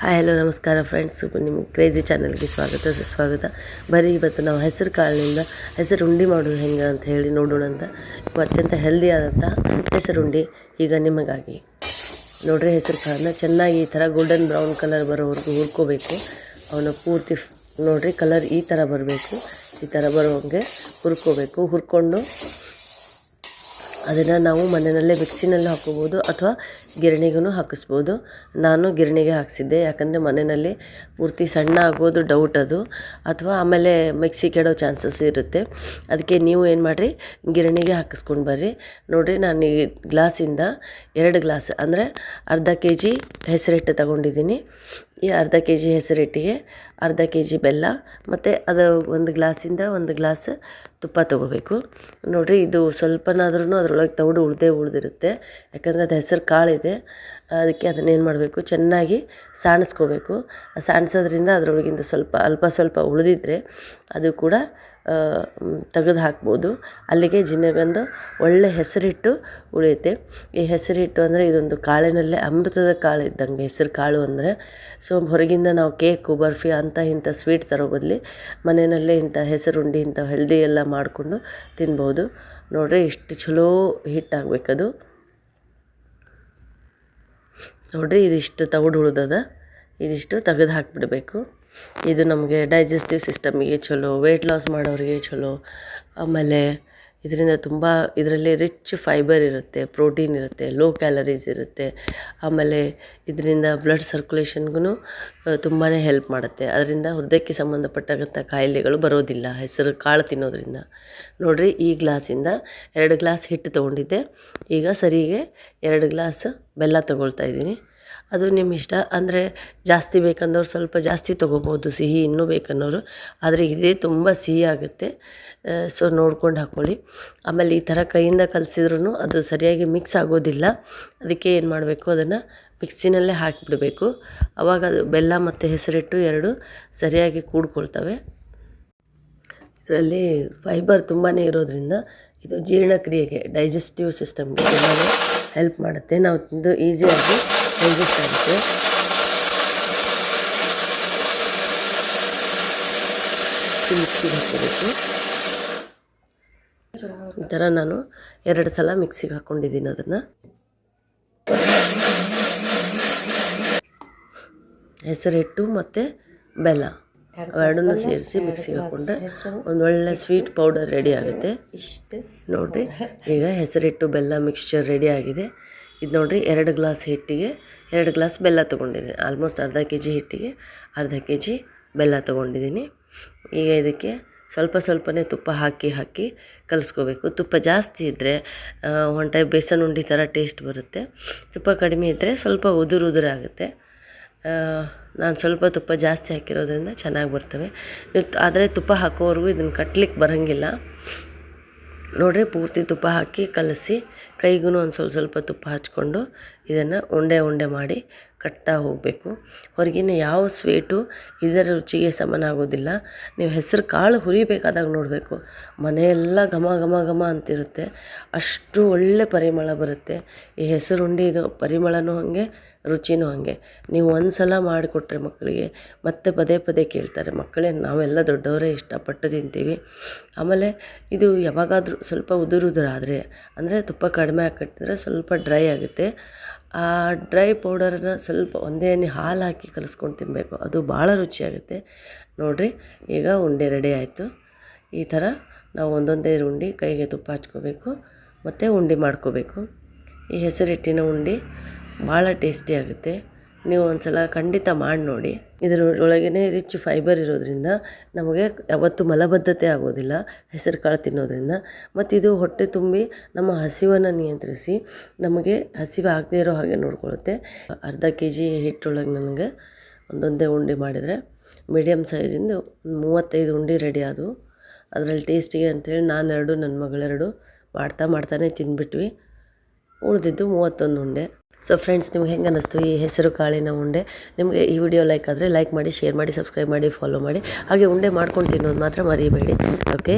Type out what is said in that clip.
Hi hello ನಮಸ್ಕಾರ friends, ನಿಮ್ಮ crazy ಚಾನಲ್ಗೆ ಸ್ವಾಗತ. ಬರೀ ಇವತ್ತು ನಾವು ಹೆಸರು ಕಾಳಿನಿಂದ ಹೆಸರು ಉಂಡೆ ಮಾಡೋದು ಹೆಂಗೆ ಅಂತ ಹೇಳಿ ನೋಡೋಣ ಅಂತ. ಅತ್ಯಂತ ಹೆಲ್ದಿ ಆದಂಥ ಹೆಸರುಂಡೆ ಈಗ ನಿಮಗಾಗಿ ನೋಡ್ರಿ. ಹೆಸರು ಕಾಳನ್ನ ಚೆನ್ನಾಗಿ ಈ ಥರ ಗೋಲ್ಡನ್ ಬ್ರೌನ್ ಕಲರ್ ಬರೋವರೆಗೂ ಹುರ್ಕೋಬೇಕು. ಅವನ್ನ ಪೂರ್ತಿ ನೋಡಿರಿ ಕಲರ್ ಈ ಥರ ಬರಬೇಕು. ಈ ಥರ ಬರೋವಂಗೆ ಹುರ್ಕೊಂಡು ಅದನ್ನು ನಾವು ಮನೆಯಲ್ಲೇ ಮಿಕ್ಸಿನಲ್ಲಿ ಹಾಕ್ಕೋಬೋದು ಅಥವಾ ಗಿರಣಿಗೂ ಹಾಕಿಸ್ಬೋದು. ನಾನು ಗಿರಣಿಗೆ ಹಾಕಿಸಿದ್ದೆ, ಯಾಕಂದರೆ ಮನೆಯಲ್ಲಿ ಪೂರ್ತಿ ಸಣ್ಣ ಆಗೋದು ಡೌಟ್ ಅದು, ಅಥವಾ ಆಮೇಲೆ ಮಿಕ್ಸಿ ಕೆಡೋ ಚಾನ್ಸಸ್ ಇರುತ್ತೆ. ಅದಕ್ಕೆ ನೀವು ಏನು ಮಾಡಿರಿ, ಗಿರಣಿಗೆ ಹಾಕಿಸ್ಕೊಂಡು ಬರ್ರಿ. ನೋಡಿರಿ, ನಾನು ಈ ಗ್ಲಾಸಿಂದ 2 ಗ್ಲಾಸ್ ಅಂದರೆ ಅರ್ಧ kg ಹೆಸರಿಟ್ಟು ತಗೊಂಡಿದ್ದೀನಿ. ಈ ಅರ್ಧ kg ಹೆಸರಿಟ್ಟಿಗೆ ಅರ್ಧ kg ಬೆಲ್ಲ ಮತ್ತು ಅದು 1 ಗ್ಲಾಸಿಂದ 1 ಗ್ಲಾಸ್ ತುಪ್ಪ ತೊಗೋಬೇಕು. ನೋಡಿರಿ, ಇದು ಸ್ವಲ್ಪನಾದ್ರೂ ಅದರೊಳಗೆ ತೌಡು ಉಳಿದಿರುತ್ತೆ, ಯಾಕಂದರೆ ಅದು ಹೆಸರು ಕಾಳಿದೆ. ಅದಕ್ಕೆ ಅದನ್ನೇನು ಮಾಡಬೇಕು, ಚೆನ್ನಾಗಿ ಸಾಣಿಸ್ಕೋಬೇಕು. ಸಾಣಿಸೋದ್ರಿಂದ ಅದರೊಳಗಿಂದ ಸ್ವಲ್ಪ ಉಳಿದಿದ್ರೆ ಅದು ಕೂಡ ತೆಗೆದು ಹಾಕ್ಬೋದು. ಅಲ್ಲಿಗೆ ಜಿನ್ನಗೊಂದು ಒಳ್ಳೆ ಹೆಸರಿಟ್ಟು ಉಳಿಯುತ್ತೆ. ಈ ಹೆಸರಿಟ್ಟು ಅಂದರೆ ಇದೊಂದು ಕಾಳಿನಲ್ಲೇ ಅಮೃತದ ಕಾಳು ಇದ್ದಂಗೆ ಹೆಸರು ಕಾಳು ಅಂದರೆ. ಸೊ ಹೊರಗಿಂದ ನಾವು ಕೇಕು, ಬರ್ಫಿ ಇಂಥ ಸ್ವೀಟ್ ತರೋ ಬದಲು ಮನೆಯಲ್ಲೇ ಇಂಥ ಹೆಸರುಂಡೆ ಇಂಥ ಹೆಲ್ದಿ ಎಲ್ಲ ಮಾಡಿಕೊಂಡು ತಿನ್ಬೋದು. ನೋಡಿರಿ, ಎಷ್ಟು ಚಲೋ ಹಿಟ್ಟಾಗಬೇಕದು. ನೋಡಿರಿ, ಇದಿಷ್ಟು ತೌಡು ಉಳಿದದ, ಇದಿಷ್ಟು ತೆಗೆದು ಹಾಕಿಬಿಡಬೇಕು. ಇದು ನಮಗೆ ಡೈಜೆಸ್ಟಿವ್ ಸಿಸ್ಟಮಿಗೆ ಚಲೋ, ವೆಯ್ಟ್ ಲಾಸ್ ಮಾಡೋರಿಗೆ ಚಲೋ. ಆಮೇಲೆ ಇದರಿಂದ ತುಂಬ ಇದರಲ್ಲಿ ರಿಚ್ ಫೈಬರ್ ಇರುತ್ತೆ, ಪ್ರೋಟೀನ್ ಇರುತ್ತೆ, ಲೋ ಕ್ಯಾಲರೀಸ್ ಇರುತ್ತೆ. ಆಮೇಲೆ ಇದರಿಂದ ಬ್ಲಡ್ ಸರ್ಕ್ಯುಲೇಷನ್ಗೂ ತುಂಬಾ ಹೆಲ್ಪ್ ಮಾಡುತ್ತೆ. ಅದರಿಂದ ಹೃದಯಕ್ಕೆ ಸಂಬಂಧಪಟ್ಟಂಥ ಕಾಯಿಲೆಗಳು ಬರೋದಿಲ್ಲ ಹೆಸರು ಕಾಳು ತಿನ್ನೋದ್ರಿಂದ. ನೋಡಿರಿ, ಈ ಗ್ಲಾಸಿಂದ 2 ಗ್ಲಾಸ್ ಹಿಟ್ಟು ತೊಗೊಂಡಿದ್ದೆ. ಈಗ ಸರಿಗೆ 2 ಗ್ಲಾಸ್ ಬೆಲ್ಲ ತೊಗೊಳ್ತಾ ಇದ್ದೀನಿ. ಅದು ನಿಮ್ಮ ಇಷ್ಟ, ಅಂದರೆ ಜಾಸ್ತಿ ಬೇಕಂದವ್ರು ಸ್ವಲ್ಪ ಜಾಸ್ತಿ ತೊಗೋಬೋದು, ಸಿಹಿ ಇನ್ನೂ ಬೇಕನ್ನೋರು. ಆದರೆ ಇದೇ ತುಂಬ ಸಿಹಿ ಆಗುತ್ತೆ, ಸೊ ನೋಡ್ಕೊಂಡು ಹಾಕ್ಕೊಳ್ಳಿ. ಆಮೇಲೆ ಈ ಥರ ಕೈಯಿಂದ ಕಲಸಿದ್ರೂ ಅದು ಸರಿಯಾಗಿ ಮಿಕ್ಸ್ ಆಗೋದಿಲ್ಲ. ಅದಕ್ಕೆ ಏನು ಮಾಡಬೇಕು, ಅದನ್ನು ಮಿಕ್ಸಿನಲ್ಲೇ ಹಾಕಿಬಿಡಬೇಕು. ಆವಾಗ ಅದು ಬೆಲ್ಲ ಮತ್ತು ಹೆಸರಿಟ್ಟು 2 ಸರಿಯಾಗಿ ಕೂಡ್ಕೊಳ್ತವೆ. ಇದರಲ್ಲಿ ಫೈಬರ್ ತುಂಬಾ ಇರೋದ್ರಿಂದ ಇದು ಜೀರ್ಣಕ್ರಿಯೆಗೆ, ಡೈಜೆಸ್ಟಿವ್ ಸಿಸ್ಟಮ್ಗೆ ತುಂಬಾ ಹೆಲ್ಪ್ ಮಾಡುತ್ತೆ. ನಾವು ತಿಂದು ಈಸಿಯಾಗಿ ಡೈಜೆಸ್ಟ್ ಆಗುತ್ತೆ. ಮಿಕ್ಸಿಗೆ ಹಾಕೋಬೇಕು. ಈ ಥರ ನಾನು 2 ಸಲ ಮಿಕ್ಸಿಗೆ ಹಾಕ್ಕೊಂಡಿದ್ದೀನಿ. ಅದನ್ನು ಹೆಸರಿಟ್ಟು ಮತ್ತು ಬೆಲ್ಲ ಅವೆರಡನ್ನೂ ಸೇರಿಸಿ ಮಿಕ್ಸಿಗೆ ಹಾಕ್ಕೊಂಡ್ರೆ ಒಂದು ಒಳ್ಳೆ ಸ್ವೀಟ್ ಪೌಡರ್ ರೆಡಿ ಆಗುತ್ತೆ. ನೋಡಿರಿ, ಈಗ ಹೆಸರಿಟ್ಟು ಬೆಲ್ಲ ಮಿಕ್ಸ್ಚರ್ ರೆಡಿ ಆಗಿದೆ. ಇದು ನೋಡಿರಿ, 2 ಗ್ಲಾಸ್ ಹಿಟ್ಟಿಗೆ 2 ಗ್ಲಾಸ್ ಬೆಲ್ಲ ತೊಗೊಂಡಿದ್ದೀನಿ. ಆಲ್ಮೋಸ್ಟ್ ಅರ್ಧ kg ಹಿಟ್ಟಿಗೆ ಅರ್ಧ kg ಬೆಲ್ಲ ತೊಗೊಂಡಿದ್ದೀನಿ. ಈಗ ಇದಕ್ಕೆ ಸ್ವಲ್ಪನೇ ತುಪ್ಪ ಹಾಕಿ ಕಲಿಸ್ಕೋಬೇಕು. ತುಪ್ಪ ಜಾಸ್ತಿ ಇದ್ದರೆ ಒಂದು ಟೈಪ್ ಬೇಸನ್ ಉಂಡೆ ಥರ ಟೇಸ್ಟ್ ಬರುತ್ತೆ. ತುಪ್ಪ ಕಡಿಮೆ ಇದ್ದರೆ ಸ್ವಲ್ಪ ಉದುರಾಗುತ್ತೆ. ನಾನು ಸ್ವಲ್ಪ ತುಪ್ಪ ಜಾಸ್ತಿ ಹಾಕಿರೋದ್ರಿಂದ ಚೆನ್ನಾಗಿ ಬರ್ತವೆ. ಆದರೆ ತುಪ್ಪ ಹಾಕೋವರೆಗೂ ಇದನ್ನು ಕಟ್ಲಿಕ್ಕೆ ಬರೋಂಗಿಲ್ಲ. ನೋಡಿರಿ, ಪೂರ್ತಿ ತುಪ್ಪ ಹಾಕಿ ಕಲಸಿ ಕೈಗೂ ಒಂದು ಸ್ವಲ್ಪ ತುಪ್ಪ ಹಚ್ಕೊಂಡು ಇದನ್ನು ಉಂಡೆ ಮಾಡಿ ಕಟ್ತಾ ಹೋಗಬೇಕು. ಹೊರಗಿನ ಯಾವ ಸ್ವೀಟು ಇದರ ರುಚಿಗೆ ಸಮನ ಆಗೋದಿಲ್ಲ. ನೀವು ಹೆಸರು ಕಾಳು ಹುರಿಬೇಕಾದಾಗ ನೋಡಬೇಕು, ಮನೆಯೆಲ್ಲ ಘಮ ಅಂತಿರುತ್ತೆ. ಅಷ್ಟು ಒಳ್ಳೆ ಪರಿಮಳ ಬರುತ್ತೆ. ಈ ಹೆಸರುಂಡಿದು ಪರಿಮಳನೂ ಹಾಗೆ, ರುಚಿನೂ ಹಾಗೆ. ನೀವು ಒಂದು ಸಲ ಮಾಡಿಕೊಟ್ರೆ ಮಕ್ಕಳಿಗೆ ಮತ್ತೆ ಪದೇ ಕೇಳ್ತಾರೆ. ಮಕ್ಕಳೇ ನಾವೆಲ್ಲ ದೊಡ್ಡವರೇ ಇಷ್ಟಪಟ್ಟು ತಿಂತೀವಿ. ಆಮೇಲೆ ಇದು ಯಾವಾಗಾದರೂ ಸ್ವಲ್ಪ ಉದುರಾದರೆ, ಅಂದರೆ ತುಪ್ಪ ಕಡಿಮೆ ಹಾಕಿಟ್ಟಿದ್ರೆ ಸ್ವಲ್ಪ ಡ್ರೈ ಆಗುತ್ತೆ. ಆ ಡ್ರೈ ಪೌಡರನ್ನು ಸ್ವಲ್ಪ ಒಂದೇ ಹಾಲು ಹಾಕಿ ಕಲಿಸ್ಕೊಂಡು ತಿನ್ನಬೇಕು, ಅದು ಭಾಳ ರುಚಿಯಾಗುತ್ತೆ. ನೋಡಿರಿ, ಈಗ ಉಂಡೆ ರೆಡಿ ಆಯಿತು. ಈ ಥರ ನಾವು ಒಂದೊಂದೇ ಉಂಡೆ ಕೈಗೆ ತುಪ್ಪ ಹಚ್ಕೋಬೇಕು ಮತ್ತು ಉಂಡೆ ಮಾಡ್ಕೋಬೇಕು. ಈ ಹೆಸರಿಟ್ಟಿನ ಉಂಡೆ ಭಾಳ ಟೇಸ್ಟಿ ಆಗುತ್ತೆ. ನೀವು ಒಂದು ಸಲ ಖಂಡಿತ ಮಾಡಿ ನೋಡಿ. ಇದರ ಒಳಗೇ ರಿಚ್ ಫೈಬರ್ ಇರೋದ್ರಿಂದ ನಮಗೆ ಯಾವತ್ತೂ ಮಲಬದ್ಧತೆ ಆಗೋದಿಲ್ಲ ಹೆಸರು ಕಾಳು ತಿನ್ನೋದ್ರಿಂದ. ಮತ್ತು ಇದು ಹೊಟ್ಟೆ ತುಂಬಿ ನಮ್ಮ ಹಸಿವನ್ನು ನಿಯಂತ್ರಿಸಿ ನಮಗೆ ಹಸಿವು ಆಗದೇ ಇರೋ ಹಾಗೆ ನೋಡ್ಕೊಳ್ಳುತ್ತೆ. ಅರ್ಧ kg ಹಿಟ್ಟೊಳಗೆ ನನಗೆ ಒಂದೊಂದೇ ಉಂಡೆ ಮಾಡಿದರೆ ಮೀಡಿಯಮ್ ಸೈಜಿಂದು 35 ಉಂಡೆ ರೆಡಿ ಆದವು. ಅದರಲ್ಲಿ ಟೇಸ್ಟಿಗೆ ಅಂಥೇಳಿ ನಾನು 2, ನನ್ನ ಮಗಳು 2 ಮಾಡ್ತಾನೆ ತಿಂದ್ಬಿಟ್ವಿ. ಉಳಿದಿದ್ದು 31 ಉಂಡೆ. ಸೊ ಫ್ರೆಂಡ್ಸ್, ನಿಮ್ಗೆ ಹೆಂಗೆ ಅನ್ನಿಸ್ತು ಈ ಹೆಸರು ಕಾಳಿನ ಉಂಡೆ? ನಿಮಗೆ ಈ ವಿಡಿಯೋ ಲೈಕ್ ಆದರೆ ಲೈಕ್ ಮಾಡಿ, ಶೇರ್ ಮಾಡಿ, ಸಬ್ಸ್ಕ್ರೈಬ್ ಮಾಡಿ, ಫಾಲೋ ಮಾಡಿ. ಹಾಗೆ ಉಂಡೆ ಮಾಡ್ಕೊಂಡು ತಿನ್ನೋದು ಮಾತ್ರ ಮರಿಬೇಡಿ. ಓಕೆ.